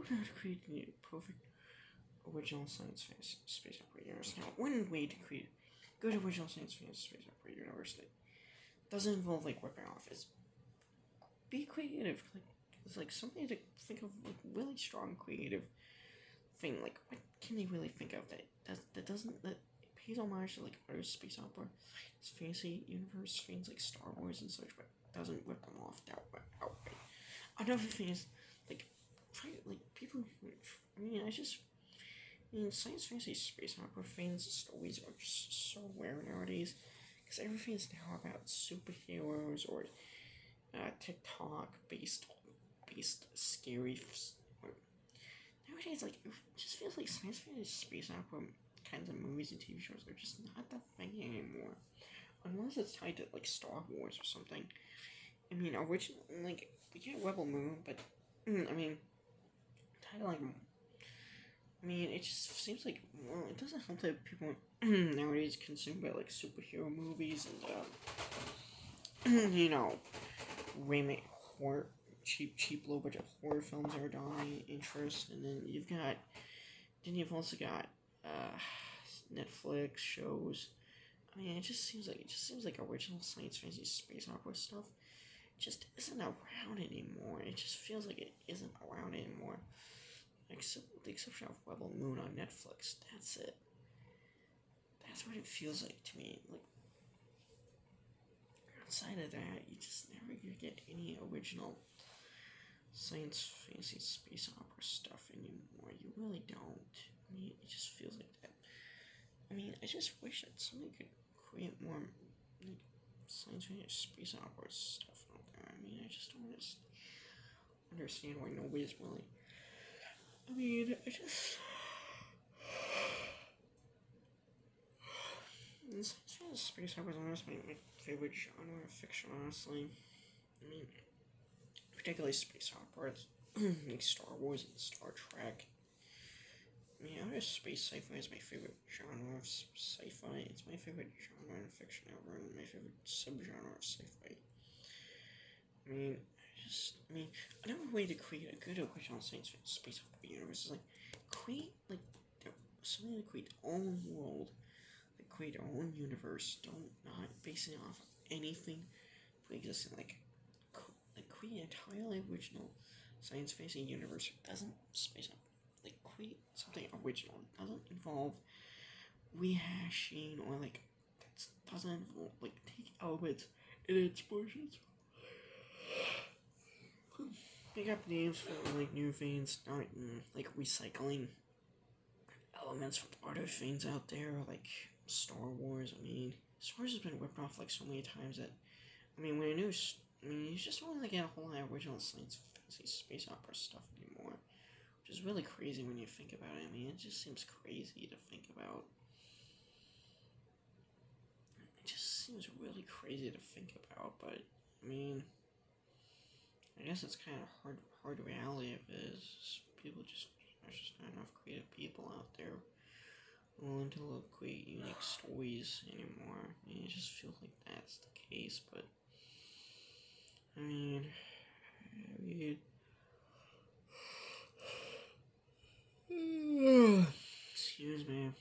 know how to create the perfect original science fantasy space opera universe. Now, one way to create a good original science fantasy space opera universe that doesn't involve like ripping off is be creative. Like it's like something to think of, like really strong creative thing. Like what can they really think of that doesn't that pays homage to like other space opera, fantasy universe things like Star Wars and such, but doesn't rip them off outright. Another thing is like people. Science fantasy space opera fans' stories are just so rare nowadays because everything is now about superheroes or TikTok based scary. Nowadays, like it just feels like science fantasy space opera kinds of movies and TV shows are just not the thing anymore, unless it's tied to like Star Wars or something. I mean, original like we get Rebel Moon, but I mean, tied to like. I mean, it just seems like, well, it doesn't help that people nowadays consume by like superhero movies and remake horror, cheap low budget horror films are dying interest, and then you've also got Netflix shows. I mean, it just seems like original science fantasy space opera stuff just isn't around anymore. It just feels like it isn't around anymore. Except with the exception of Rebel Moon on Netflix, that's it. That's what it feels like to me. Like outside of that, you just never get any original science fantasy space opera stuff anymore. You really don't. I mean, it just feels like that. I mean, I just wish that somebody could create more like science fantasy space opera stuff out there. I mean, I just don't understand why nobody's willing. I mean, space opera is almost my favorite genre of fiction, honestly. I mean, particularly space operas, like Star Wars and Star Trek. I mean, I guess space sci-fi is my favorite genre of sci-fi. It's my favorite genre of fiction ever, and my favorite subgenre of sci-fi. Another way to create a good original science fiction space opera universe is like create like something to create their own world, like create their own universe. Don't not basing it off of anything pre-existing. Like create an entirely original science fantasy universe that doesn't space up. Like create something original. It doesn't involve rehashing or like doesn't involve like take elements in its portions. Pick up names for like new things, not like recycling elements from other things out there, like Star Wars. I mean, Star Wars has been ripped off like so many times that, I mean, you just don't really get a whole lot of original science fantasy space opera stuff anymore, which is really crazy when you think about it. I mean, it just seems crazy to think about. It just seems really crazy to think about, but I mean, I guess it's kind of hard reality if it is. There's just not enough creative people out there willing to create unique stories anymore. I mean, it just feels like that's the case, but I mean, excuse me.